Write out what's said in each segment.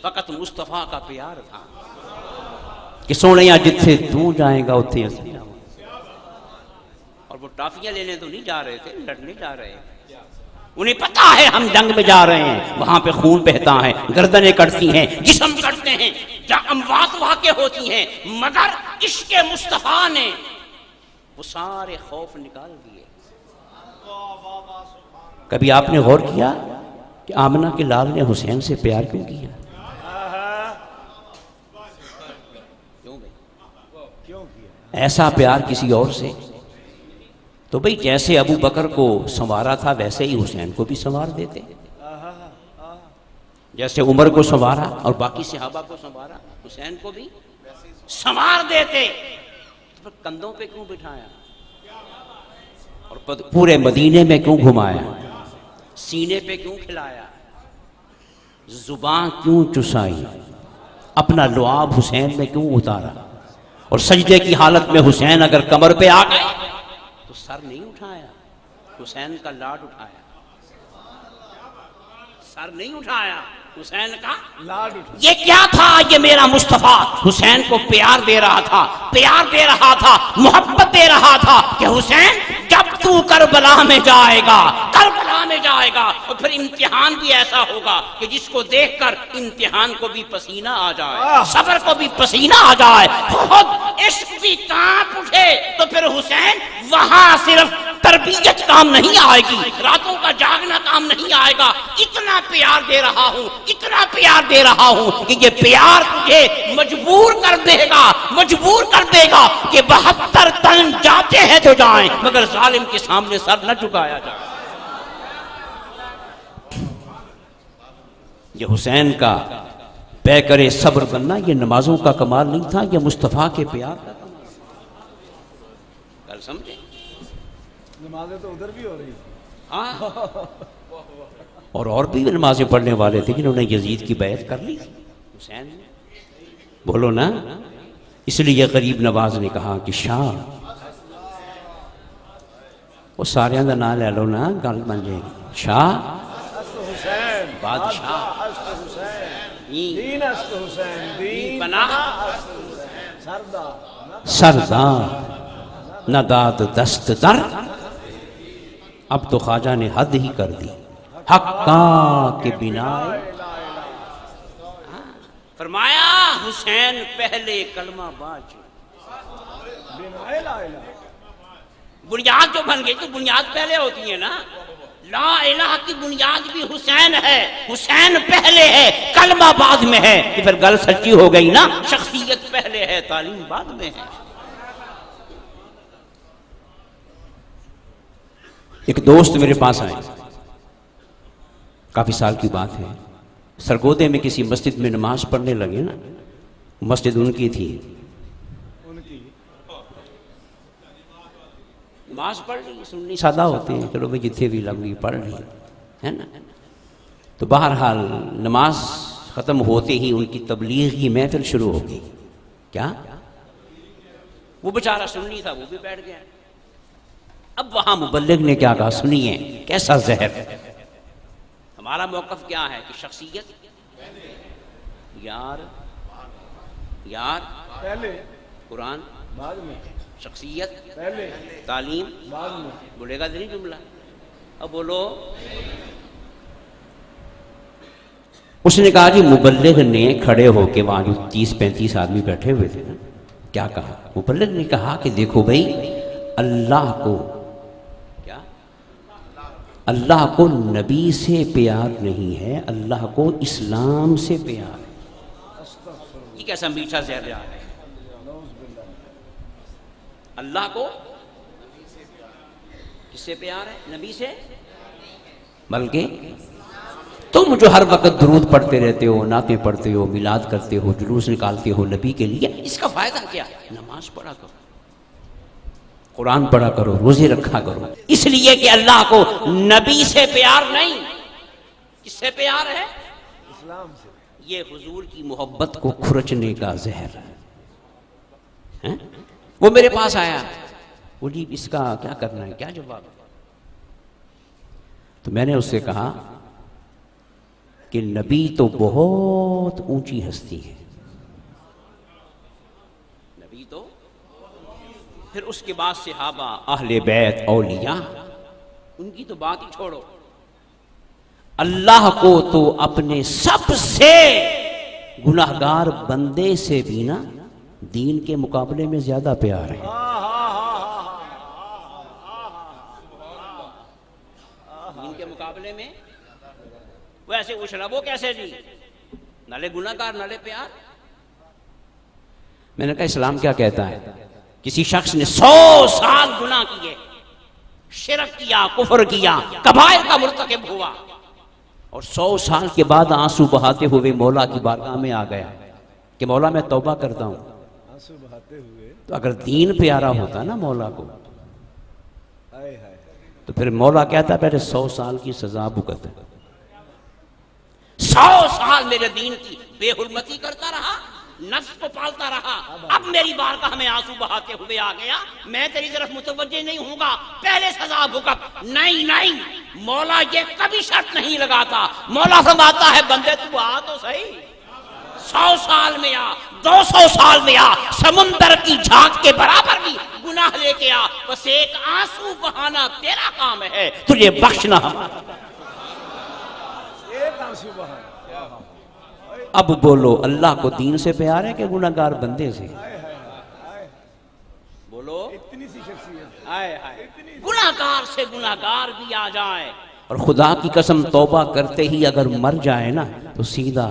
फकत मुस्तफा का प्यार था कि सोने जिथे तू जाएगा उत्थे असीं जावांगे। और वो टॉफियां लेने तो नहीं जा रहे थे, लड़ने जा रहे हैं। उन्हें पता है हम जंग में जा रहे हैं, वहां पे खून बहता है, गर्दनें कटती हैं, जिस्म कटते हैं, जहां अमवात वाक़े होती हैं, मगर इश्क़ मुस्तफा ने वो सारे खौफ निकाल दिए। कभी आपने गौर किया कि आमना के लाल ने हुसैन से प्यार क्यों किया? क्यों किया ऐसा प्यार किसी और से? तो भाई जैसे अबू बकर को संवारा था वैसे ही हुसैन को भी संवार देते। जैसे उमर को संवारा और बाकी सहाबा को संवारा, हुसैन को भी संवार देते। तो कंधों पे क्यों बिठाया और पूरे मदीने में क्यों घुमाया? सीने पे क्यों खिलाया? जुबान क्यों चुसाई? अपना लुआब हुसैन में क्यों उतारा? और सजदे की हालत में हुसैन अगर कमर पे आ गए तो सर नहीं उठाया, हुसैन का लाड उठाया। सर नहीं उठाया, हुसैन का लाड उठाया। ये क्या था? ये मेरा मुस्तफा हुसैन को प्यार दे रहा था, प्यार दे रहा था, मोहब्बत दे रहा था कि हुसैन जब तू करबला में जाएगा, करबला में जाएगा, और फिर इम्तिहान भी ऐसा होगा कि जिसको देखकर इम्तिहान को भी पसीना आ जाए, सब्र को भी पसीना आ जाए, खुद इश्क भी कांप उठे। तो फिर हुसैन वहां सिर्फ तरबियत काम नहीं आएगी, रातों का जागना काम नहीं आएगा। इतना प्यार दे रहा हूं, इतना प्यार दे रहा हूं कि ये प्यार तुझे मजबूर कर देगा, मजबूर कर देगा कि 72 तन जाते हैं तो जाएं, मगर जालिम के सामने सर न झुकाया जाए। ये हुसैन का पैकरे सब्र बनना ये नमाजों का कमाल नहीं था, ये मुस्तफा के प्यार का कमाल। कल समझे? नमाजें तो उधर भी हो रही है। हाँ, और भी नमाजें पढ़ने वाले थे जिन्होंने यजीद की बैत कर ली हुसैन ने, बोलो ना। इसलिए गरीब नवाज ने कहा कि शाह, वो सारे का नाम ले लो ना, गल बन जाएगी। शाह बादशाह सरदार नदाद दस्त दर। अब तो ख्वाजा ने हद ही कर दी, हक्का के बिना। फरमाया हुसैन पहले कलमा बाज। बुनियाद जो बन गई तो बुनियाद पहले होती है ना। ला इलाहा की बुनियाद भी हुसैन है, हुसैन पहले है, कलमा बाद में है। तो फिर गल सच्ची हो गई ना, शख्सियत पहले है, तालीम बाद में है। एक दोस्त मेरे पास आए, काफी साल की बात है, सरगोदे में किसी मस्जिद में नमाज पढ़ने लगे ना। मस्जिद उनकी थी, नमाज पढ़ ली, सुन्नी सादा होते हैं, चलो भाई जितने भी लगी पढ़ ली, है ना। तो बहरहाल नमाज खत्म होते ही उनकी तबलीग की महफिल शुरू हो गई। क्या वो बेचारा सुन्नी था, वो भी बैठ गया। अब वहां मुबल्लिग ने क्या कहा, सुनिए कैसा जहर। हमारा मौकफ क्या है कि शख्सियत यार यार पहले, कुरान बाद में, शख्सियत पहले, तालीम बाद में। बोलेगा नहीं जुमला। अब बोलो। उसने कहा जी मुबल्लिग ने खड़े होके वहां जो 30-35 आदमी बैठे हुए थे ना, क्या कहा? मुबल्लिग ने कहा कि देखो भाई, अल्लाह को क्या, अल्लाह को नबी से प्यार नहीं है, अल्लाह को इस्लाम से प्यार है। ये कैसा मीठा जहर है। अल्लाह को किससे प्यार है? नबी से। बल्कि तुम जो हर वक्त दुरूद पढ़ते रहते हो, नाते पढ़ते हो, मिलाद करते हो, जुलूस निकालते हो नबी के लिए, इसका फायदा क्या? नमाज पढ़ा करो, कुरान पढ़ा करो, रोजे रखा करो। इसलिए कि अल्लाह को नबी से प्यार नहीं, किससे प्यार है? इस्लाम से। ये हुजूर की मोहब्बत को खुरचने का जहर है। वो मेरे पास आया, बोली इसका क्या करना है, क्या जवाब? तो मैंने उससे कहा कि नबी तो बहुत ऊंची हस्ती है, नबी तो, फिर उसके बाद सहाबा, अहले बैत, औलिया, उनकी तो बात ही छोड़ो। अल्लाह को तो अपने सबसे गुनाहगार बंदे से भी ना दीन के मुकाबले में ज्यादा प्यार है। दीन के मुकाबले में वैसे उछला वो कैसे जी, नाले गुनाहगार नाले प्यार। मैंने कहा इस्लाम क्या कहता है, किसी शख्स ने 100 साल गुनाह किए, शिरक किया, कुफर किया, कबायर का मुर्तकिब हुआ, और 100 साल के बाद आंसू बहाते हुए मौला की बारगाह में आ गया कि मौला मैं तौबा करता हूं, आंसू बहाते हुए, तो अगर दीन प्यारा होता ना मौला को, तो फिर मौला कहता पहले 100 साल की सजा भुगत, 100 साल मेरे दीन की बेहुरमती करता रहा, नफ्स को पालता रहा, अब मेरी बारगाह में आंसू बहाते हुए आ गया, मैं तेरी तरफ मुतवज्जे नहीं होऊंगा, पहले सजा भुगत। नहीं नहीं, मौला ये कभी शर्त नहीं लगाता। मौला फरमाता है बंदे तू आ तो सही, 100 साल में आ, 200 साल में आ, समुंदर की झाग के बराबर भी गुनाह लेके आ, बस एक आंसू बहाना तेरा काम है, तुझे बख्शना हमारा। एक आंसू बहाना। अब बोलो अल्लाह को दीन से प्यार है कि गुनाहगार बंदे से? बोलो, इतनी सी शख्सियत, गुनाहगार से गुनाहगार भी आ जाए और खुदा की कसम तौबा करते ही अगर मर जाए ना तो सीधा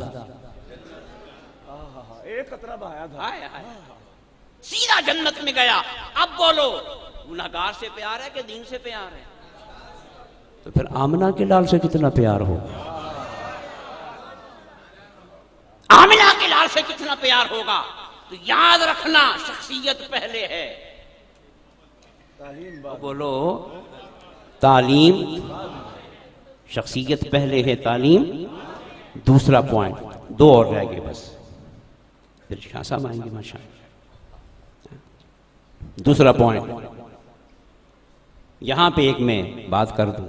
एक कतरा बहाया था, सीधा जन्नत में गया। अब बोलो गुनाहगार से प्यार है कि दीन से प्यार है? तो फिर आमना के लाल से कितना प्यार हो, आमिना के लाल से कितना प्यार होगा। तो याद रखना शख्सियत पहले है, तालीम बाद। बोलो तालीम, शख्सियत पहले है, तालीम दूसरा पॉइंट। 2 और रह गए बस, फिर शाह साहब आएंगे माशाअल्लाह। दूसरा पॉइंट यहां पे एक मैं बात कर दूं,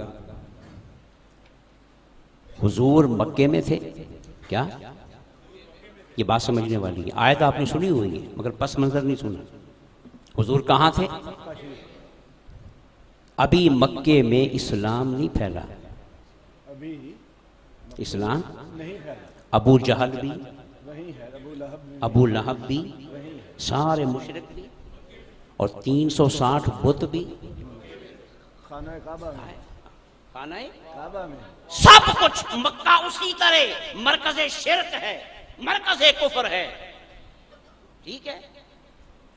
हुजूर मक्के में थे क्या? ये बात समझने वाली है। आयत आपने सुनी हुई है मगर पस मंजर नहीं सुना। हुजूर कहाँ थे? अभी मक्के में इस्लाम नहीं फैला, अभी इस्लाम नहीं फैला, अबू जहल भी, वही है, अबू लहब भी, सारे मुशरिक भी, और 360 बुत भी खाना काबा में, खाना काबा में, सब कुछ मक्का उसी तरह मरकज़े शिरक है, मरकज़े कुफर है। ठीक है,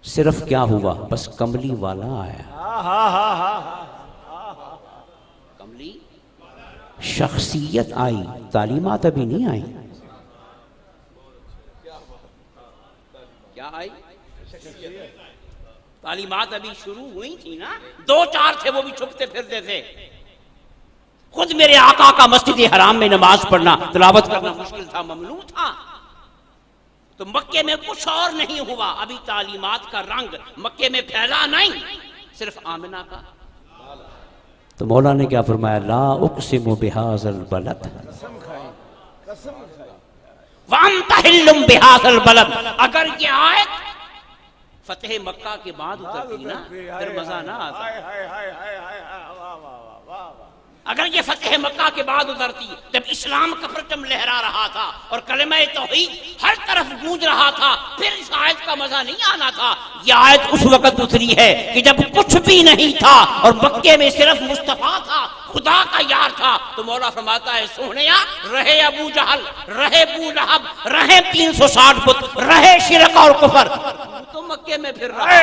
सिर्फ क्या हुआ, बस कमली वाला आया, कमली शख्सियत आई, तालीमात अभी नहीं आई। क्या आई? तालीमात अभी शुरू हुई थी ना, 2-4 थे वो भी छुपते फिरते थे। खुद मेरे आका का मस्जिद हराम में नमाज पढ़ना, तिलावत करना मुश्किल था, ममनू था। तो मक्के में कुछ और नहीं हुआ, अभी तालीमात का रंग मक्के में फैला नहीं, सिर्फ आमिना का। तो मौला ने क्या फरमाया, ला उक़सिमु बिहाज़ल बलद, कसम खाई, कसम खाई, वअन्ता हिल्लुम बिहाज़ल बलद। अगर ये आयत फतेह मक्का के बाद उतरती ना, फिर मजा ना आता। अगर ये फतेह मक्का के बाद उतरती, जब इस्लाम का परचम लहरा रहा था और कलमा तौहीद हर तरफ गूंज रहा था, फिर इस आयत का मजा नहीं आना था। यह आयत उस वक्त उतरी है कि जब कुछ भी नहीं था और मक्के में सिर्फ मुस्तफा था, खुदा का यार था। तो मौला फरमाता है, सोहनिया रहे अबू जहल, रहे अबू लहब, रहे 360 बुत, रहे शिरक और कुफर, तो मक्के में फिर रहा,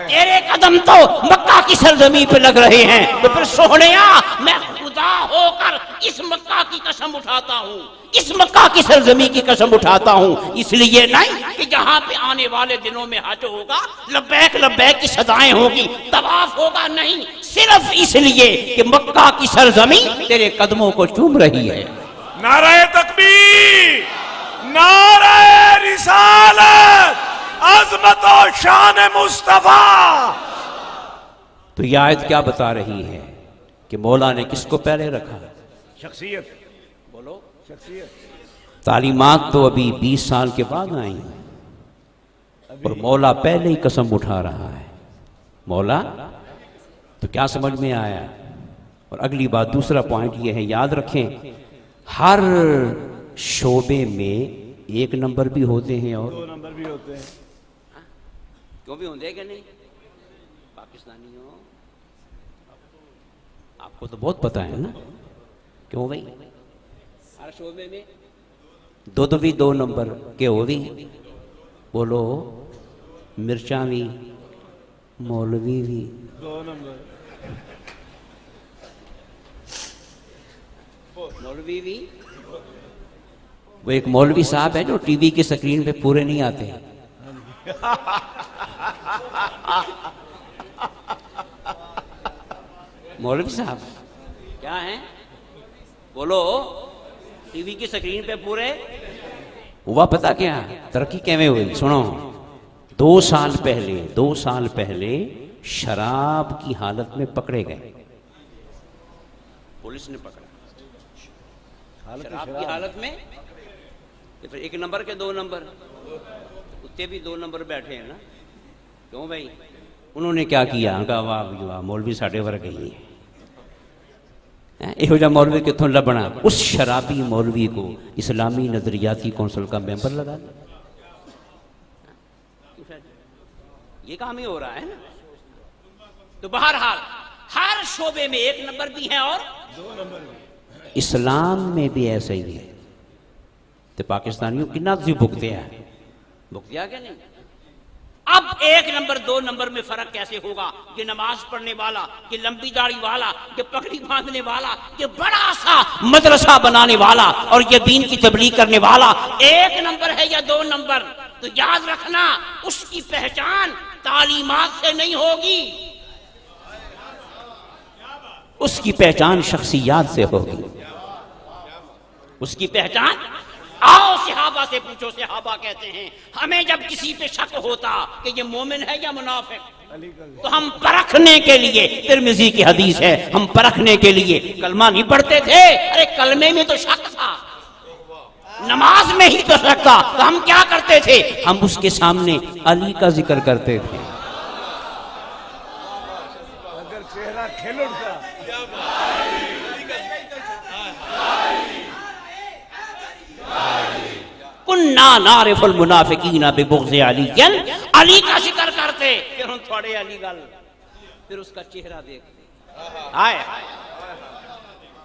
तेरे कदम तो मक्का की सरजमी पे लग रहे हैं। तो फिर सोहनिया मैं खुदा होकर इस मक्का की कसम उठाता हूँ, इस मक्का की सरजमी की कसम उठाता हूँ, इसलिए नहीं कि जहाँ पे आने वाले दिनों में हज होगा, लब्बैक लब्बैक की सदाएं होगी, तवाफ होगा, नहीं, सिर्फ इसलिए कि मक्का की सरजमी तेरे कदमों को चूम रही है। नाराए तकबीर, नाराए रिसालत, अज़मत और शान मुस्तफा। तो यह आयत क्या बता रही है कि मौला ने किसको पहले रखा? शख्सियत, बोलो, शख्सियत तालीमात तो अभी 20 साल के बाद आई और मौला पहले ही कसम उठा रहा है। मौला तो क्या समझ में आया। और अगली बात, दूसरा पॉइंट ये है, याद रखें हर शोबे में 1 नंबर भी होते हैं और 2 नंबर भी होते हैं। क्यों भी होंगे कि नहीं पाकिस्तानियों, आपको तो बहुत पता है ना। क्यों भाई, हर शोबे में दो भी 2 नंबर के हो भी, बोलो मिर्चा भी, मौलवी भी। 2 नंबर मौलवी भी। वो एक मौलवी साहब है जो टीवी की स्क्रीन पे पूरे नहीं आते हैं। मौलवी साहब क्या हैं, बोलो टीवी की स्क्रीन पे पूरे हुआ। पता क्या तरक्की कैसे हुई, सुनो। 2 साल पहले शराब की हालत में पकड़े गए, पुलिस ने पकड़ा शराब की हालत में। तो फिर 1 नंबर के 2 नंबर, कुत्ते भी 2 नंबर बैठे हैं ना। क्यों भाई, उन्होंने क्या किया, कहा वाह वाह मौलवी साढ़े वर्ग ही है। एहो जा मौलवी कितों लभना। उस शराबी मौलवी को इस्लामी नजरियाती कौंसिल का मेंबर लगा दिया। ये काम ही हो रहा है ना। तो बहरहाल हर शोबे में 1 नंबर भी है और 2 नंबर भी। इस्लाम में भी ऐसा ही है। तो पाकिस्तानियों कितना तुझे भुगतिया क्या नहीं। अब 1 नंबर 2 नंबर में फर्क कैसे होगा कि नमाज पढ़ने वाला, कि लंबी दाढ़ी वाला, कि पगड़ी बांधने वाला, कि बड़ा सा मदरसा बनाने वाला और ये दीन की तबलीग करने वाला 1 नंबर है या 2 नंबर। तो याद रखना उसकी पहचान तालीमात से नहीं होगी, उसकी पहचान शख्सियात से होगी। उसकी पहचान, आओ सहाबा से पूछो, सहाबा कहते हैं हमें जब किसी पे शक होता कि ये मोमिन है या मुनाफिक, तो हम परखने के लिए, तिरमिज़ी की हदीस है, हम परखने के लिए कलमा नहीं पढ़ते थे। अरे कलमे में तो शक था, नमाज में ही तो शक था। तो हम क्या करते थे, हम उसके सामने अली का जिक्र करते थे। अगर चेहरा खिल उठता, कुन्ना नारिफुल मुनाफिकीना बिबुग़्ज़ि अलीयन, अली का जिक्र करते। फिर हम थोड़े अली गल, फिर उसका चेहरा देखते। हाय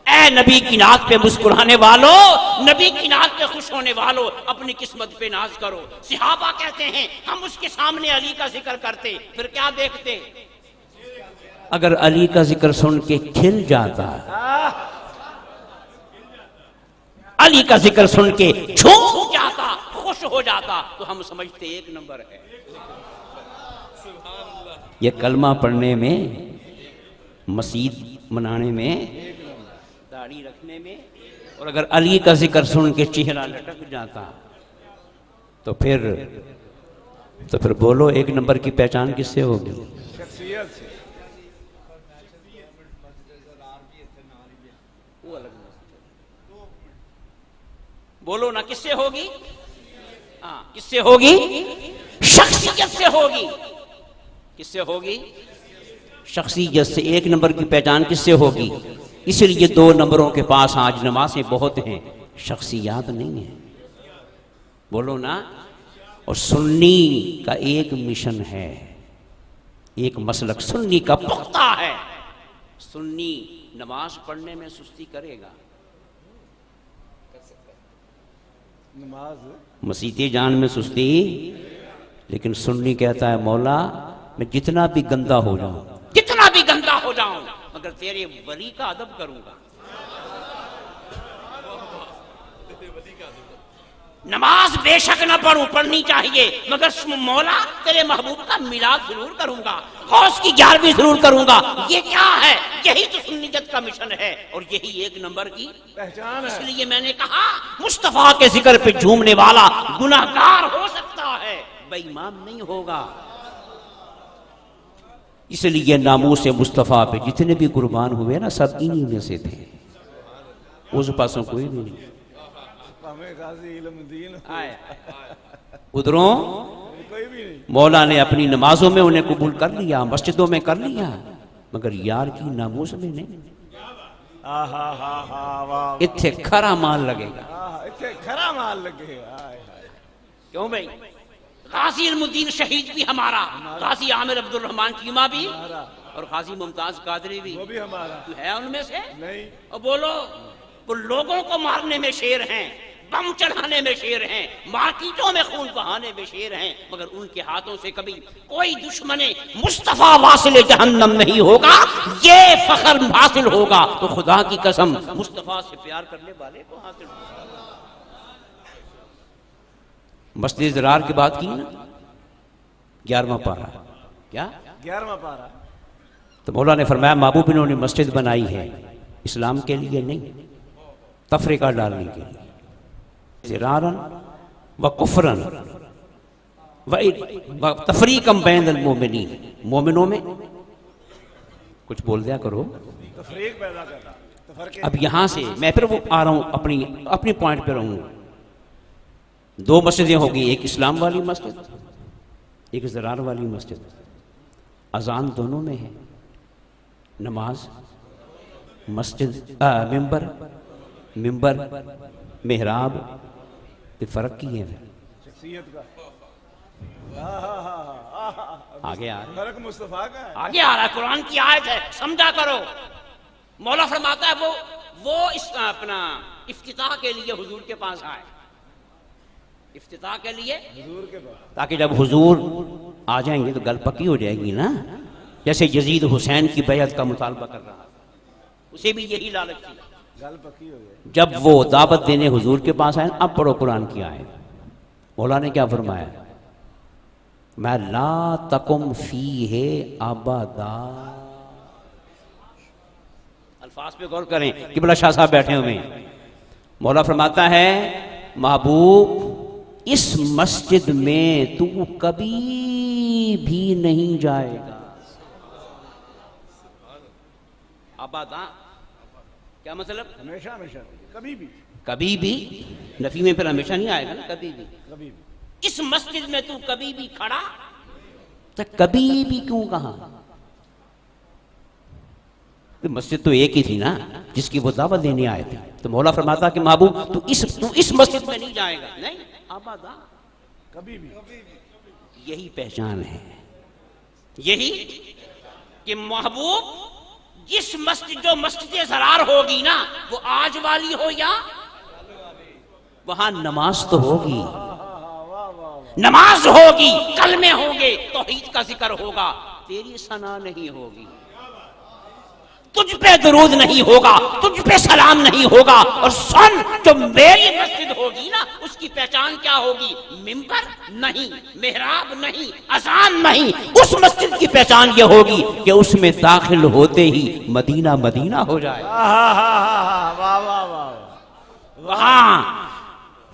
ए नबी की नात पे मुस्कुराने वालों, नबी की नात पे खुश होने वालों, अपनी किस्मत पे नाज करो। सहाबा कहते हैं हम उसके सामने अली का जिक्र करते, फिर क्या देखते, अगर अली का जिक्र सुन के खिल जाता, अली का जिक्र सुन के झूम जाता, खुश हो जाता, तो हम समझते 1 नंबर है। ये कलमा पढ़ने में, मसीद मनाने में, दाढ़ी रखने में, और अगर अली का जिक्र सुन के चेहरा लटक जाता तो फिर बोलो 1 नंबर की पहचान किससे होगी? शख्सियत से। बोलो ना किससे होगी? हाँ किससे होगी? शख्सियत से होगी। किससे होगी? शख्सियत से। 1 नंबर की पहचान किससे होगी? इसलिए 2 नंबरों के पास आज नमाज़ें बहुत हैं, शख्सियात नहीं है। बोलो ना। और सुन्नी का एक मिशन है, एक मसलक सुन्नी का पुख्ता है। सुन्नी नमाज पढ़ने में सुस्ती करेगा, नमाज मसीते जान में सुस्ती, लेकिन सुन्नी कहता है मौला मैं जितना भी गंदा हो जाऊं, कितना भी गंदा हो जाऊं, मगर तेरे वली का अदब करूंगा। नमाज बेशक न पढ़ूं, पढ़नी चाहिए, मगर मौला तेरे महबूब का मिलाद जरूर करूंगा, गौस की 11वीं जरूर करूंगा। ये क्या है? यही तो सुन्नियत का मिशन है और यही 1 नंबर की पहचान है। इसलिए मैंने कहा मुस्तफा के जिक्र पे झूमने वाला गुनाहगार हो सकता है, बेईमान नहीं होगा। इसलिए नामूस मुस्तफा पे जितने भी कुर्बान हुए ना, सब इन्हीं में से थे, उस पासों कोई भी नहीं। हमें गाजी इल्म दीन हो। आए उधरों कोई भी नहीं। मौला ने अपनी नमाजों में उन्हें कबूल कर लिया, मस्जिदों में कर लिया, मगर यार की नामूस में नहीं। आहा हा हा वाह इत्थे खरा माल लगेगा। वाह, इतने खरा माल लगे। हाय हाय। क्यों भाई? गाजी इल्मुद्दीन शहीद भी हमारा, गाजी आमिर अब्दुल रहमान कीमा भी, और गाजी मुमताज कादरी भी। वो भी हमारा तू है उनमें से? नहीं। और बोलो, वो लोगों को मारने में शेर हैं, बम चढ़ाने में शेर हैं, मार्केटों में खून बहाने में शेर हैं, मगर उनके हाथों से कभी कोई दुश्मने मुस्तफा वासिल जहन्नम नहीं होगा। ये फख्र हासिल होगा तो खुदा की कसम मुस्तफा से प्यार करने वाले को हासिल होगा। मस्जिद ज़रार की बात की ना, 11वां पारा, क्या 11वां पारा। तो मौला ने फरमाया महबूब इन्होंने मस्जिद बनाई है इस्लाम के लिए नहीं, तफरीका डालने के लिए। ज़रारन व कुफरन व तफरीकम बैनल मोमिनीन, मोमिनों में कुछ बोल दिया करो। तफरीक पैदा करना, तफरके। अब यहां से मैं फिर वो आ रहा हूं, अपनी पॉइंट पे रहूंगा। 2 मस्जिदें होगी, एक इस्लाम वाली मस्जिद, एक ज़रार वाली मस्जिद। अजान दोनों में है, नमाज मस्जिद मिंबर मेहराब ये फर्क की है। शख्सियत का आगे आ रहा फर्क मुस्तफा का है। आगे आ रहा है, कुरान की आयत है, समझा करो। मौला फरमाता है वो इस अपना इफ्तिताह के लिए हुजूर के पास आए, इफ्तिताह के लिए हुजूर के पास, ताकि जब हुजूर आ जाएंगे तो गल पक्की हो जाएगी ना। जैसे यजीद हुसैन की बैअत का मुतालबा कर रहा था, उसे भी यही लालच थी। गल पक्की हो गई। जब वो दावत देने हुजूर के पास आए, अब पढ़ो कुरान की आयत। मौला ने क्या फरमाया? मैं ला तकुम फी है अबदा। अल्फाज पे गौर करें, किबला शाह साहब बैठे हुए हैं। मौला फरमाता है महबूब इस मस्जिद में तू कभी भी नहीं जाएगा। अबदा क्या मतलब? हमेशा हमेशा कभी भी, कभी भी नफी में फिर हमेशा नहीं आएगा ना, कभी भी। कभी भी। इस मस्जिद में तू कभी भी खड़ा, तो कभी भी क्यों कहा? तो मस्जिद तो एक ही थी ना जिसकी वो दावत देने आए थे। तो मौला फरमाता कि महबूब तू इस मस्जिद में नहीं जाएगा। नहीं, अबदा, कभी भी। यही पहचान है, यही कि महबूब जिस मस्जिद, जो मस्जिद ज़रार होगी ना, वो आज वाली हो या वहां नमाज तो होगी, नमाज होगी, कलमे होंगे, तौहीद का जिक्र होगा, तेरी सना नहीं होगी, तुझ पे दुरूद नहीं होगा, तुझ पे सलाम नहीं होगा। और सुन, जो मेरी मस्जिद होगी ना, उसकी पहचान क्या होगी? मिंबर नहीं, मेहराब नहीं, अजान नहीं। उस मस्जिद की पहचान ये होगी कि उसमें दाखिल होते ही मदीना मदीना हो जाए। वाह वाह वाह।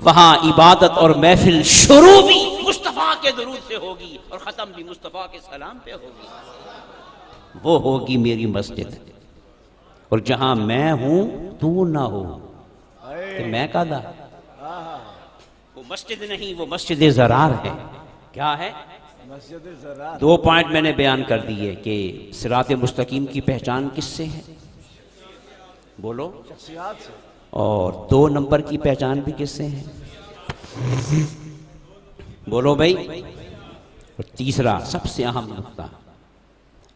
वहां इबादत और महफिल शुरू भी मुस्तफा के दुरूद से होगी और खत्म भी मुस्तफा के सलाम पे होगी। वो होगी मेरी मस्जिद। और जहां मैं हूं तू ना हो तो मैं कादा? वो मस्जिद नहीं, वो मस्जिद ज़रार है। क्या है? मस्जिद ज़रार। 2 पॉइंट मैंने बयान कर दिए कि सिरात मुस्तकीम की पहचान किससे है, बोलो, शख्सियत से। और 2 नंबर की पहचान भी किससे है, बोलो भाई। और तीसरा सबसे अहम नुक्ता,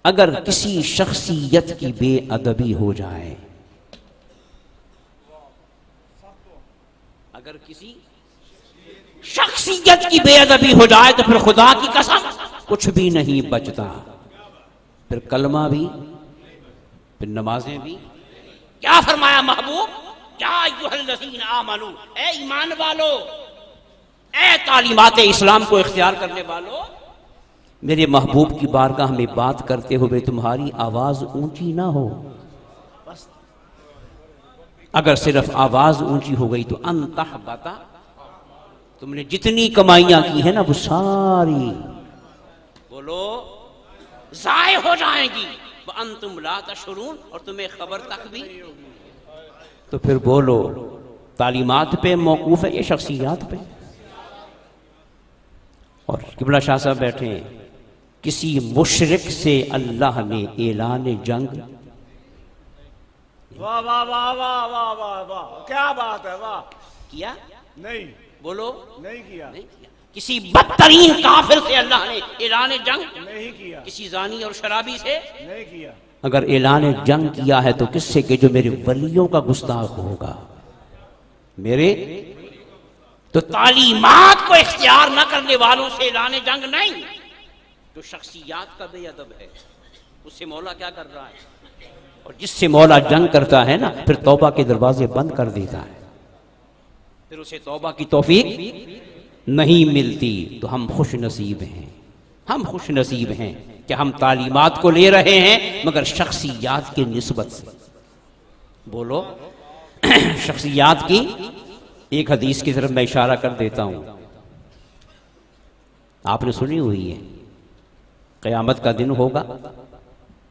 अगर किसी शख्सियत की बेअदबी हो जाए, अगर किसी शख्सियत की बेअदबी हो जाए तो फिर खुदा की कसम कुछ भी नहीं बचता। फिर कलमा भी, फिर नमाजें भी। क्या फरमाया महबूब? क्या अय्युहल्लज़ीन आमनू, ए ईमान वालो, ए तालीमात इस्लाम को इख्तियार करने वालों, मेरे महबूब की बारगाह में बात करते हुए तुम्हारी आवाज ऊंची ना हो। अगर सिर्फ आवाज ऊंची हो गई तो अंतहबता, तुमने जितनी कमाइयां की है ना वो सारी, बोलो, जाए हो जाएंगी। अंतुम ला तशउरून, और तुम्हें खबर तक भी। तो फिर बोलो तालीमात पे मौकूफ़ है, ये शख्सियात पे। और किबला शाह साहब बैठे हैं, किसी मुशरिक से अल्लाह ने ऐलान जंग। वाह वाह वाह वाह वाह वाह वाह, क्या बात है, वाह। किया? नहीं, बोलो। नहीं किया, नहीं किया। किसी बदतरीन काफिर से अल्लाह ने ऐलान जंग नहीं किया, किसी जानी और शराबी से नहीं किया। अगर ऐलान जंग किया है तो किससे कि जो मेरे वलियों का गुस्ताख होगा, मेरे तो तालीमात को इख्तियार न करने वालों से ऐलान जंग नहीं। जो शख्सियात का बेअदब है उससे मौला क्या कर रहा है? और जिससे मौला जंग करता है ना, फिर तौबा के दरवाजे बंद कर देता है, फिर उसे तौबा की तौफीक नहीं मिलती। तो हम खुश नसीब हैं, हम खुश नसीब हैं कि हम तालीमात को ले रहे हैं मगर शख्सियात की निस्बत से। बोलो। शख्सियात की एक हदीस की तरफ मैं इशारा कर देता हूं, आपने सुनी हुई है। क़यामत का दिन होगा,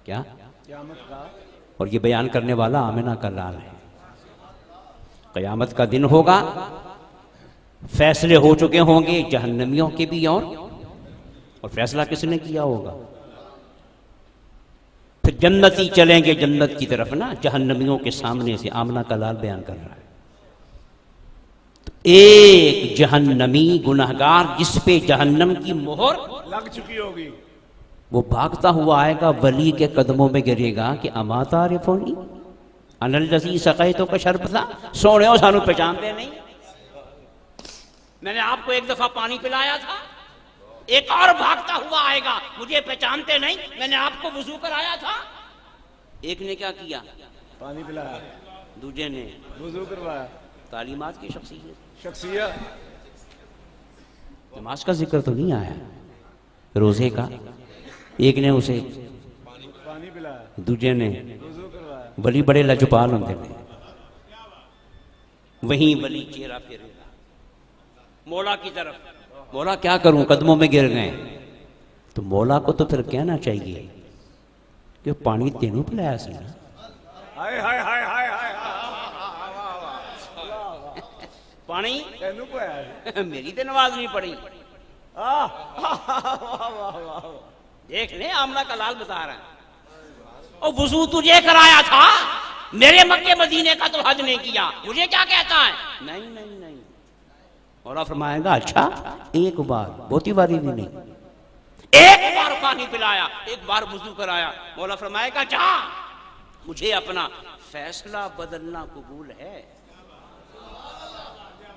क्या क़यामत का, और ये बयान करने वाला आमिना का लाल है। क़यामत का दिन होगा, फैसले हो चुके होंगे जहन्नमियों के भी, और फैसला किसने किया होगा? फिर जन्नती चलेंगे जन्नत की तरफ ना, जहन्नमियों के सामने से। आमिना का लाल बयान कर रहा है। तो एक जहन्नमी गुनहगार जिस पे जहन्नम की मोहर लग चुकी होगी, वो भागता हुआ आएगा, वली के कदमों में गिरेगा कि अमा तारिफूनी अनल लज़ी सक़ैतु का शरब था। सोने हो सानू पहचानते नहीं, मैंने आपको एक दफा पानी पिलाया था। एक और भागता हुआ आएगा, मुझे पहचानते नहीं, मैंने आपको वुजू कराया था। एक ने क्या किया? पानी पिलाया, दूजे ने वुजू करवाया। तालीमात की शख्सियत। शख्सियत, नमाज का जिक्र तो नहीं आया, रोजे का। एक ने उसे पानी पिलाया, दूजे ने वुजू करवाया। वली बड़े लजपाल होंगे ने। वहीं वली चेहरा फेरेगा मौला की तरफ। मौला क्या करूं, कदमों में गिर गए। तो मौला को तो फिर कहना चाहिए कि पानी तेनू पिलाया सी ना। हाय हाय हाय हाय हाय, पानी तेनू को है, मेरी तो नमाज नहीं पड़ी। वाह वाह वाह। देख ले, आमना का लाल बता रहा है। और वुजू तुझे कराया था, मेरे मक्के मदीने का तो हज नहीं किया, मुझे क्या कहता है? नहीं नहीं नहीं। और फरमाएगा अच्छा एक बार, बहुती बारी भी नहीं, एक बार पानी पिलाया, एक बार वुजू कराया। मौला फरमाएगा जा, मुझे अपना फैसला बदलना कबूल है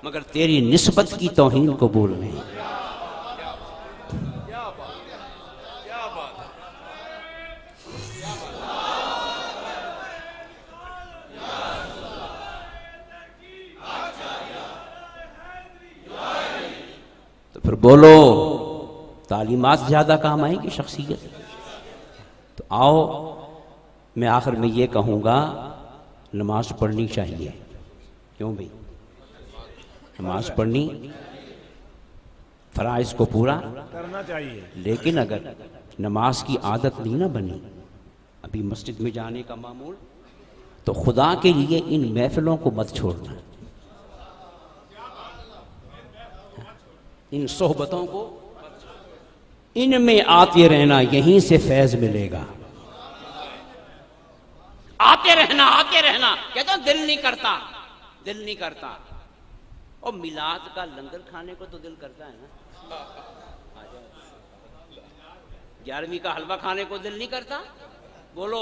मगर तेरी निस्बत की तौहीन कबूल नहीं। तो फिर बोलो, तालीमात ज्यादा काम आएगी शख्सियत? तो आओ, मैं आखिर में ये कहूँगा, नमाज पढ़नी चाहिए। क्यों भाई? नमाज पढ़नी, फराइज को पूरा करना चाहिए। लेकिन अगर नमाज की आदत नहीं ना बनी, अभी मस्जिद में जाने का मामूल, तो खुदा के लिए इन महफिलों को मत छोड़ना, इन सोहबतों को, इनमें आते रहना, यहीं से फैज मिलेगा। आते रहना, आते रहना। कहता दिल नहीं करता, दिल नहीं करता। और मिलाद का लंगर खाने को तो दिल करता है ना। 11वीं का हलवा खाने को दिल नहीं करता? बोलो,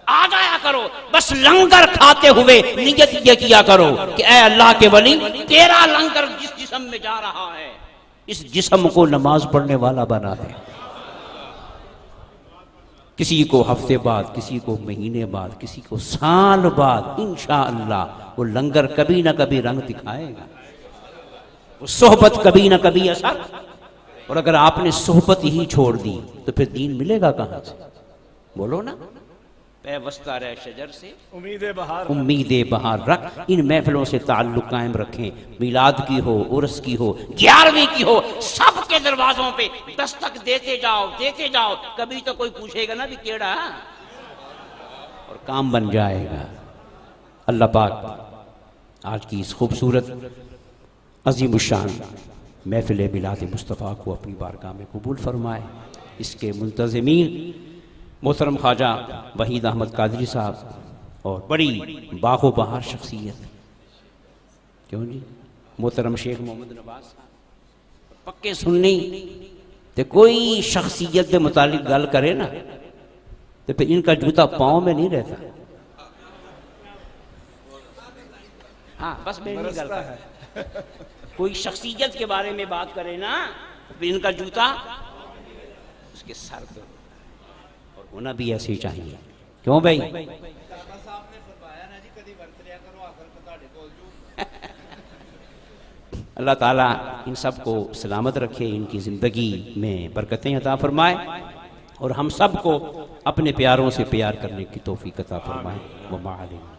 आ जाया करो, बस लंगर खाते हुए नियत ये किया करो कि ऐ अल्लाह के वली, तेरा लंगर जिस जिस्म में जा रहा है, इस जिस्म को नमाज पढ़ने वाला बना दे। किसी को हफ्ते बाद, किसी को महीने बाद, किसी को साल बाद, इंशाअल्लाह वो लंगर कभी ना कभी रंग दिखाएगा, वो सोहबत कभी ना कभी असर। और अगर आपने सोहबत ही छोड़ दी तो फिर दीन मिलेगा कहां से? बोलो ना। पैवस्ता रह शजर से उम्मीदें बहार, उम्मीदें बहार रख। इन महफिलों से ताल्लुक कायम रखें, मिलाद की हो, उर्स की हो, 11वीं की हो, सबके दरवाजों पे दस्तक देते जाओ, देते जाओ। कभी तो कोई पूछेगा ना भी केड़ा, और काम बन जाएगा। अल्लाह पाक आज की इस खूबसूरत अज़ीमुश्शान महफ़िल मिलाद मुस्तफ़ा को अपनी बारगाह में कबूल फरमाए। इसके मुंतज़मीन मोहतरम ख्वाजा वहीद अहमद कादरी साहब और बड़ी बागो बहार शख्सियत, क्यों जी, मोहतरम शेख मोहम्मद नवाज साहब पक्के सुन्नी, तो कोई शख्सियत के मुतालिक गल करे ना तो फिर इनका जूता पाँव में नहीं रहता। हाँ बस मैं नहीं गल कर, कोई शख्सियत के बारे में बात करे ना तो फिर इनका जूता उसके सर पे, और होना भी ऐसे ही चाहिए। क्यों भाई? अल्लाह ताला इन सब को सलामत रखे, इनकी ज़िंदगी में बरकतें अता फरमाए और हम सब को अपने प्यारों से प्यार करने की तौफीक अता फरमाए। व मा अलैना।